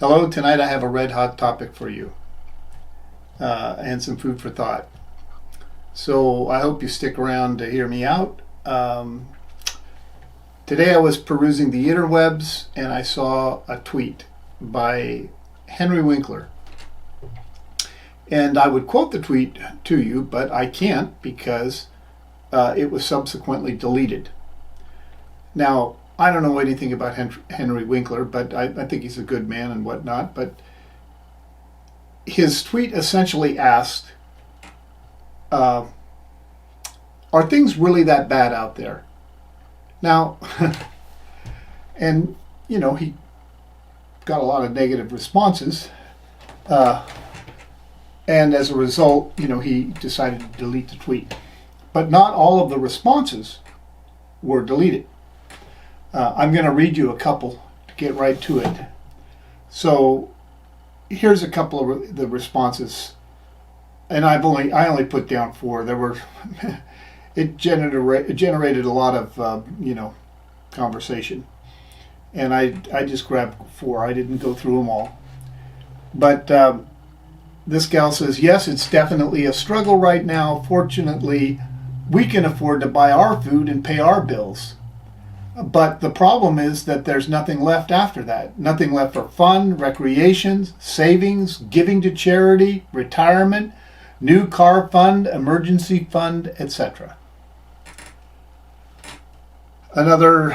Hello, tonight I have a red hot topic for you and some food for thought. So I hope you stick around to hear me out. Today I was perusing the interwebs and I saw a tweet by Henry Winkler. And I would quote the tweet to you, but I can't because it was subsequently deleted. Now, I don't know anything about Henry Winkler, but I think he's a good man and whatnot. But his tweet essentially asked, are things really that bad out there? Now, and, you know, he got a lot of negative responses. And as a result, you know, he decided to delete the tweet. But not all of the responses were deleted. I'm going to read you a couple to get right to it. So here's a couple of the responses, and I only put down 4. There were it generated a lot of conversation, and I just grabbed 4. I didn't go through them all, but this gal says, yes, it's definitely a struggle right now. Fortunately, we can afford to buy our food and pay our bills. But the problem is that there's nothing left after that. Nothing left for fun, recreation, savings, giving to charity, retirement, new car fund, emergency fund, etc. Another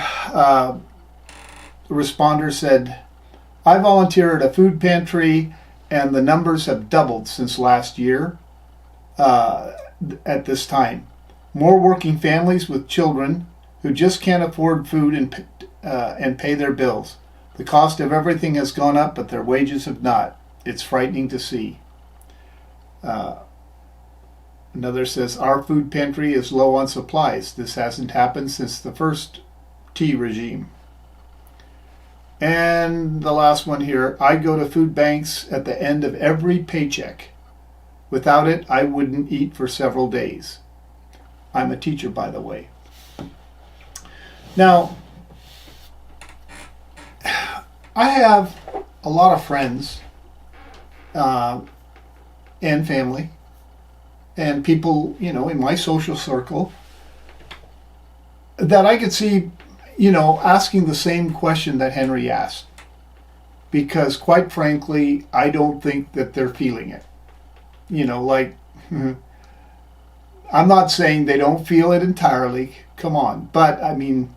responder said, I volunteer at a food pantry and the numbers have doubled since last year at this time. More working families with children who just can't afford food and pay their bills. The cost of everything has gone up, but their wages have not. It's frightening to see. Another says, our food pantry is low on supplies. This hasn't happened since the first tea regime. And the last one here, I go to food banks at the end of every paycheck. Without it, I wouldn't eat for several days. I'm a teacher, by the way. Now, I have a lot of friends and family and people, you know, in my social circle that I could see, you know, asking the same question that Henry asked. Because quite frankly, I don't think that they're feeling it. You know, like, I'm not saying they don't feel it entirely. Come on. But, I mean,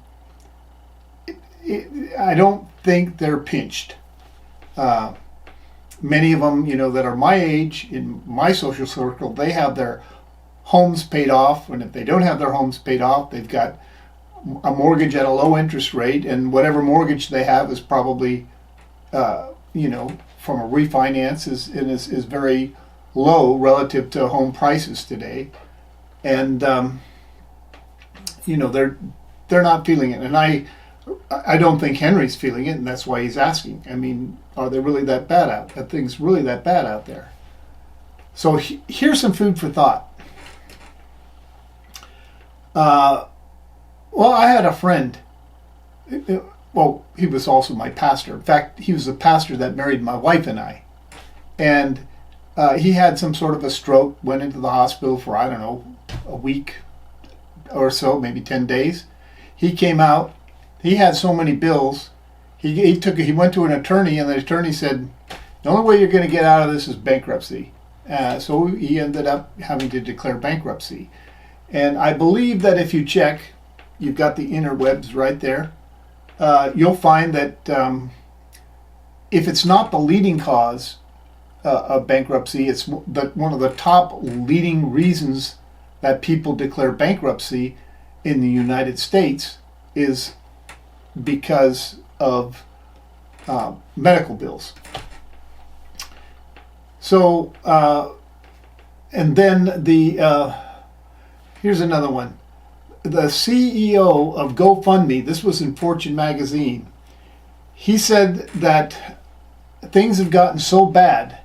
I don't think they're pinched. Many of them, you know, that are my age, in my social circle, they have their homes paid off. And if they don't have their homes paid off, they've got a mortgage at a low interest rate. And whatever mortgage they have is probably, you know, from a refinance is very low relative to home prices today. And, you know, they're not feeling it. And I don't think Henry's feeling it, and that's why he's asking. I mean, are they really that bad out? Are things really that bad out there? So here's some food for thought. Well, I had a friend. Well, he was also my pastor. In fact, he was the pastor that married my wife and I. And he had some sort of a stroke, went into the hospital for, I don't know, a week or so, maybe 10 days. He came out. He had so many bills. He went to an attorney, and the attorney said, the only way you're going to get out of this is bankruptcy. So he ended up having to declare bankruptcy. And I believe that if you check, you've got the interwebs right there, you'll find that if it's not the leading cause of bankruptcy, it's one of the top leading reasons that people declare bankruptcy in the United States is because of medical bills. So, and then here's another one. The CEO of GoFundMe, this was in Fortune magazine, he said that things have gotten so bad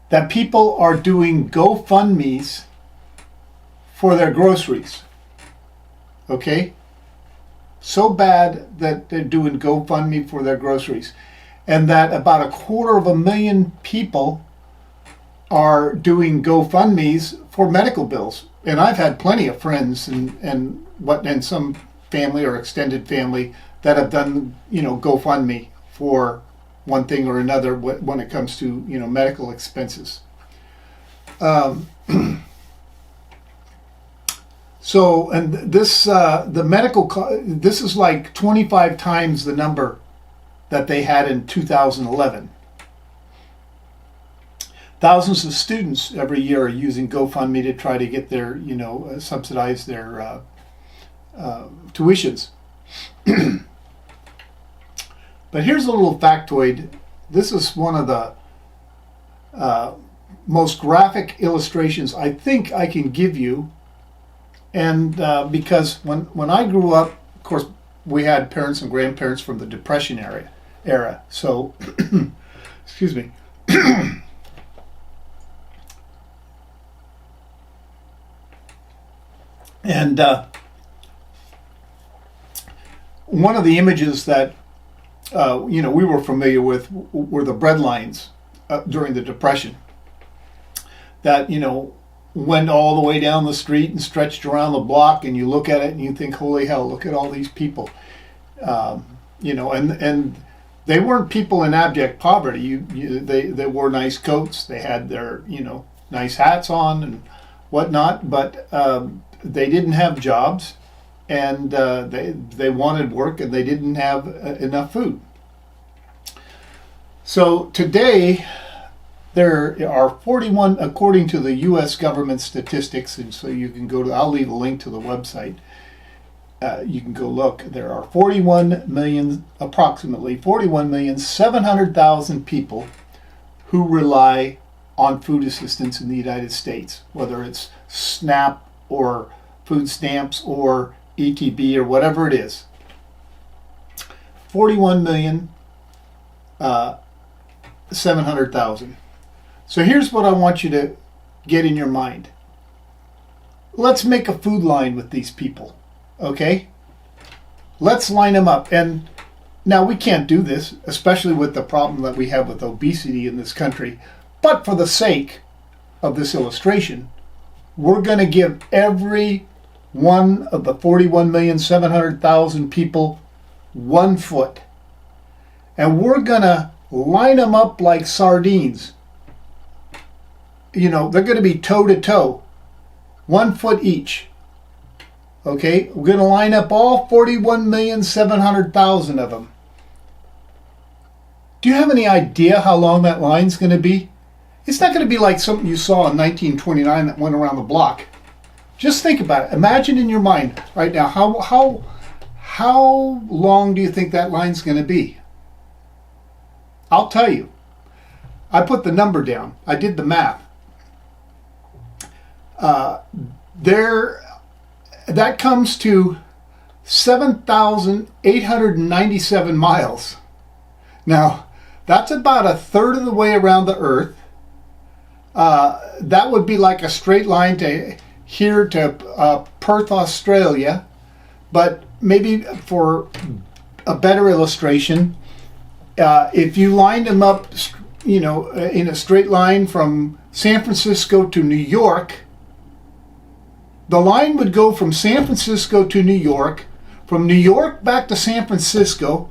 that people are doing GoFundMes for their groceries. Okay? So bad that they're doing GoFundMe for their groceries. and that about 250,000 people are doing GoFundMe's for medical bills. And I've had plenty of friends and some family or extended family that have done, GoFundMe for one thing or another when it comes to, medical expenses. So, and this, this is like 25 times the number that they had in 2011. Thousands of students every year are using GoFundMe to try to get their, subsidize their tuitions. But here's a little factoid. This is one of the most graphic illustrations I think I can give you. And because when I grew up, of course, we had parents and grandparents from the Depression era. So, excuse me. And one of the images that we were familiar with were the bread lines during the Depression that went all the way down the street and stretched around the block, and you look at it and you think, holy hell, look at all these people. And they weren't people in abject poverty. They wore nice coats, they had their nice hats on and whatnot, but they didn't have jobs, and they wanted work, and they didn't have enough food. So today there are 41, according to the U.S. government statistics, and so you can go to, I'll leave a link to the website. You can go look. There are approximately 41,700,000 people who rely on food assistance in the United States, whether it's SNAP or food stamps or ETB or whatever it is. 41,700,000. So here's what I want you to get in your mind. Let's make a food line with these people, okay? Let's line them up. And now we can't do this, especially with the problem that we have with obesity in this country. But for the sake of this illustration, we're going to give every one of the 41,700,000 people 1 foot. And we're going to line them up like sardines. They're going to be toe to toe, 1 foot each. Okay, we're going to line up all 41,700,000 of them. Do you have any idea how long that line's going to be? It's not going to be like something you saw in 1929 that went around the block. Just think about it. Imagine in your mind right now, how long do you think that line's going to be? I'll tell you. I put the number down. I did the math. That comes to 7,897 miles. Now, that's about a third of the way around the Earth. That would be like a straight line to here to Perth, Australia. But maybe for a better illustration, if you lined them up, in a straight line from San Francisco to New York, the line would go from San Francisco to New York, from New York back to San Francisco,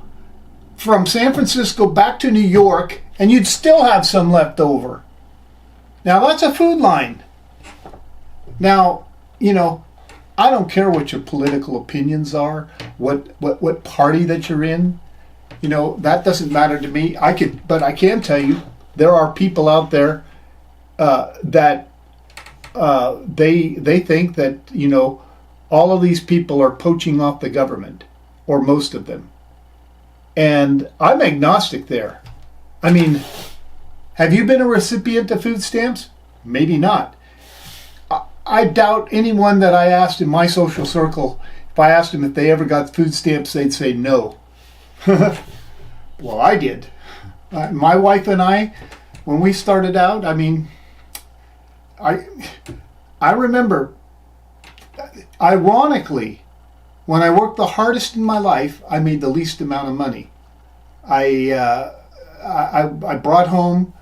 from San Francisco back to New York, and you'd still have some left over. Now that's a food line. Now, I don't care what your political opinions are, what party that you're in. That doesn't matter to me. But I can tell you, there are people out there that they think that all of these people are poaching off the government, or most of them. And I'm agnostic there. I mean, have you been a recipient of food stamps? Maybe not. I doubt anyone that I asked in my social circle, if I asked them if they ever got food stamps, they'd say no. Well, I did. My wife and I, when we started out, I mean, I remember, ironically, when I worked the hardest in my life, I made the least amount of money. I brought home,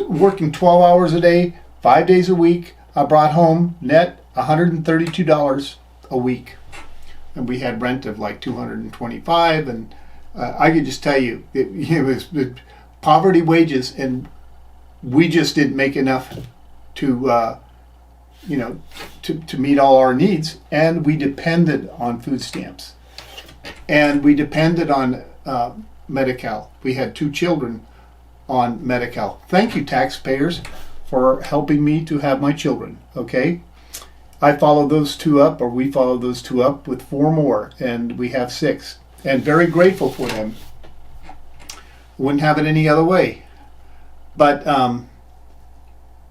working 12 hours a day, 5 days a week, I brought home net $132 a week. And we had rent of like $225, and I could just tell you, it was poverty wages, and we just didn't make enough to to meet all our needs, and we depended on food stamps, and we depended on Medi-Cal. We had 2 children on Medi-Cal. Thank you, taxpayers, for helping me to have my children. Okay. I followed those 2 up, or we followed those 2 up with 4 more, and we have 6. And very grateful for them. Wouldn't have it any other way. But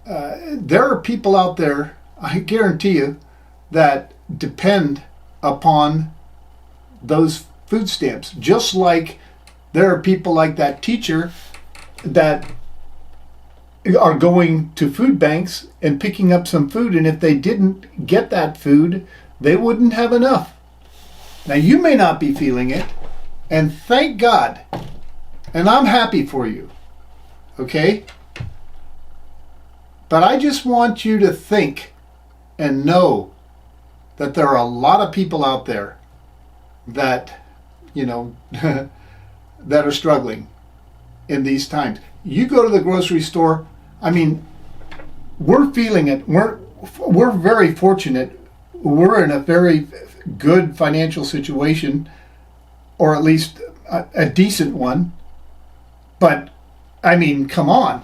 there are people out there, I guarantee you, that depend upon those food stamps. Just like there are people like that teacher that are going to food banks and picking up some food, and if they didn't get that food, they wouldn't have enough. Now, you may not be feeling it, and thank God, and I'm happy for you, okay? But I just want you to think and know that there are a lot of people out there that, that are struggling in these times. You go to the grocery store, I mean, we're feeling it. We're very fortunate. We're in a very good financial situation, or at least a decent one. But I mean, come on.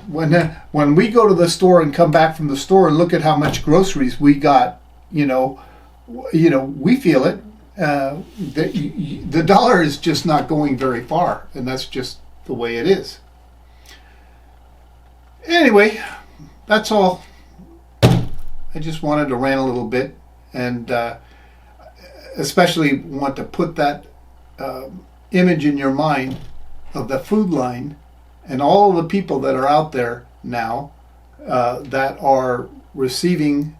When we go to the store and come back from the store and look at how much groceries we got, we feel it. The dollar is just not going very far, and that's just the way it is. Anyway, that's all. I just wanted to rant a little bit, and especially want to put that image in your mind of the food line and all the people that are out there now that are receiving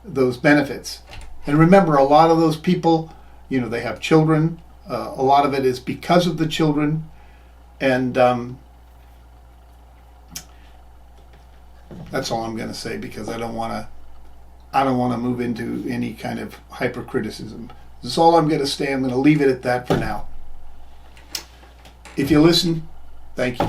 those benefits. And remember, a lot of those people, they have children. A lot of it is because of the children, and that's all I'm going to say, because I don't want to move into any kind of hypercriticism. That's all I'm going to say. I'm going to leave it at that for now. If you listen, thank you.